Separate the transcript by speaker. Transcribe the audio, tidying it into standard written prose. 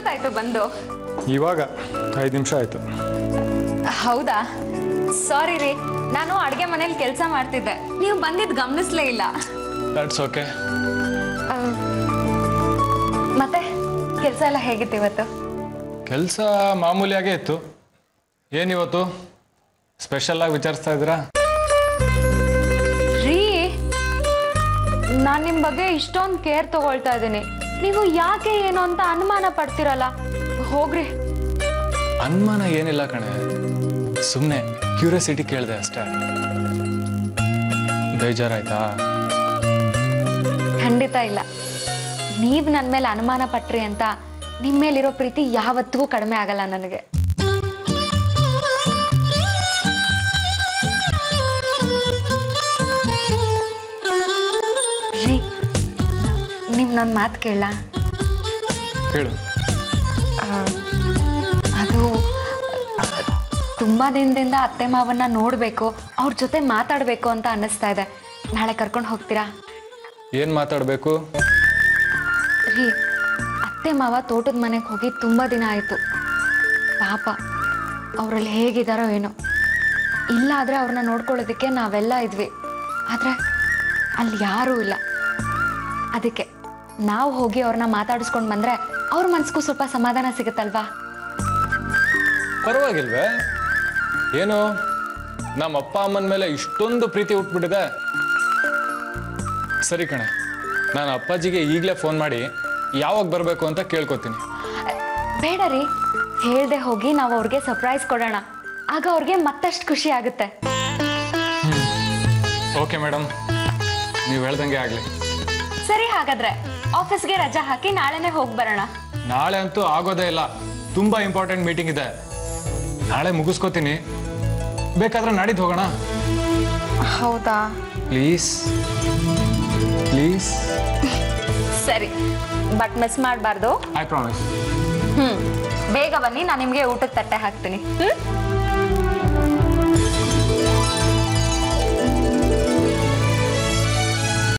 Speaker 1: ಎಷ್ಟೊತ್ತಾಯ್ತು ಬಂದು?
Speaker 2: ಇವಾಗ 5 ನಿಮಿಷ ಆಯ್ತು.
Speaker 1: ಹೌದಾ? ಸಾರಿ ರೀ, ನಾನು ಅಡುಗೆ ಮನೇಲಿ ಕೆಲಸ ಮಾಡ್ತಿದ್ದೆ, ನೀವು ಬಂದಿದ್ದು ಗಮನಿಸ್ಲೇ ಇಲ್ಲ.
Speaker 2: That's okay.
Speaker 1: ಮತ್ತೆ ಕೆಲಸ ಎಲ್ಲ ಹೇಗಿತ್ತು ಇವತ್ತು?
Speaker 2: ಕೆಲಸ ಮಾಮೂಲಿಯಾಗೇ ಇತ್ತು. ಏನಿವತ್ತು ಸ್ಪೆಷಲ್ ಆಗಿ ವಿಚಾರಿಸ್ತಾ ಇದ್ದೀರಾ?
Speaker 1: ರೀ, ನಾನು ನಿಮ್ಮ ಬಗ್ಗೆ ಇಷ್ಟೊಂದು ಕೇರ್ ತಗೊಳ್ತಾ ಇದ್ದೀನಿ, ನೀವು ಯಾಕೆ ಏನು ಅಂತ ಅನುಮಾನ ಪಡ್ತಿರಲ್ಲ. ಹೋಗ್ರಿ.
Speaker 2: ಅನುಮಾನ ಏನಿಲ್ಲ ಕಣೆ, ಸುಮ್ಮನೆ ಕ್ಯೂರಿಯಾಸಿಟಿ ಕೇಳಿದೆ ಅಷ್ಟೇ. ಬೇಜಾರಾಯ್ತಾ?
Speaker 1: ಖಂಡಿತ ಇಲ್ಲ. ನೀವು ನನ್ನ ಮೇಲೆ ಅನುಮಾನ ಪಟ್ರಿ ಅಂತ ನಿಮ್ಮ ಮೇಲಿರೋ ಪ್ರೀತಿ ಯಾವತ್ತಿಗೂ ಕಡಿಮೆ ಆಗಲ್ಲ ನನಗೆ. ರೀ, ನಿಮ್ನೊಂದು ಮಾತು ಕೇಳ?
Speaker 2: ಹೇಳು.
Speaker 1: ಅದು ತುಂಬಾ ದಿನದಿಂದ ಅತ್ತೆ ಮಾವನ್ನ ನೋಡಬೇಕು, ಅವ್ರ ಜೊತೆ ಮಾತಾಡಬೇಕು ಅಂತ ಅನ್ನಿಸ್ತಾ ಇದೆ. ನಾಳೆ ಕರ್ಕೊಂಡು ಹೋಗ್ತೀರಾ?
Speaker 2: ಏನು ಮಾತಾಡಬೇಕು?
Speaker 1: ರೀ, ಅತ್ತೆ ಮಾವ ತೋಟದ ಮನೆಗೆ ಹೋಗಿ ತುಂಬ ದಿನ ಆಯಿತು. ಪಾಪ ಅವರಲ್ಲಿ ಹೇಗಿದ್ದಾರೋ ಏನೋ. ಇಲ್ಲ ಆದರೆ ಅವ್ರನ್ನ ನೋಡ್ಕೊಳ್ಳೋದಕ್ಕೆ ನಾವೆಲ್ಲ ಇದ್ವಿ, ಆದರೆ ಅಲ್ಲಿ ಯಾರೂ ಇಲ್ಲ. ಅದಕ್ಕೆ ನಾವು ಹೋಗಿ ಅವ್ರನ್ನ ಮಾತಾಡಿಸ್ಕೊಂಡು ಬಂದರೆ ಅವ್ರ ಮನಸ್ಸಿಗೂ ಸ್ವಲ್ಪ ಸಮಾಧಾನ ಸಿಗುತ್ತಲ್ವಾ?
Speaker 2: ಪರವಾಗಿಲ್ವೇ? ಏನು ನಮ್ಮ ಅಪ್ಪ ಅಮ್ಮನ ಮೇಲೆ ಇಷ್ಟೊಂದು ಪ್ರೀತಿ ಹುಟ್ಬಿಟ್ಟಿದೆ. ಸರಿ ಕಣೆ, ನಾನು ಅಪ್ಪಾಜಿಗೆ ಈಗಲೇ ಫೋನ್ ಮಾಡಿ ಯಾವಾಗ ಬರಬೇಕು ಅಂತ ಕೇಳ್ಕೊತೀನಿ.
Speaker 1: ಬೇಡ ರೀ, ಹೇಳ್ದೆ ಹೋಗಿ ನಾವು ಅವ್ರಿಗೆ ಸರ್ಪ್ರೈಸ್ ಕೊಡೋಣ, ಆಗ ಅವ್ರಿಗೆ ಮತ್ತಷ್ಟು ಖುಷಿ ಆಗುತ್ತೆ.
Speaker 2: ಓಕೆ ಮೇಡಮ್, ನೀವು ಹೇಳ್ದಂಗೆ ಆಗಲಿ.
Speaker 1: ಸರಿ, ಹಾಗಾದ್ರೆ ಆಫೀಸ್ಗೆ ರಜಾ ಹಾಕಿ ನಾಳೆನೇ ಹೋಗಿ ಬರೋಣ.
Speaker 2: ನಾಳೆ ಅಂತೂ ಆಗೋದೇ ಇಲ್ಲ, ತುಂಬ ಇಂಪಾರ್ಟೆಂಟ್ ಮೀಟಿಂಗ್ ಇದೆ. ನಾಳೆ ಮುಗಿಸ್ಕೋತೀನಿ, ಬೇಕಾದ್ರೆ ನಾಡಿದ್ದು ಹೋಗೋಣ.
Speaker 1: ಹೌದಾ?
Speaker 2: Please please.
Speaker 1: ಸರಿ, ಬಟ್ ಮಿಸ್ ಮಾಡಬಾರ್ದು.
Speaker 2: I promise.
Speaker 1: ಬೇಗ ಬನ್ನಿ, ನಾನು ನಿಮಗೆ ಊಟಕ್ಕೆ ತಟ್ಟೆ ಹಾಕ್ತೀನಿ.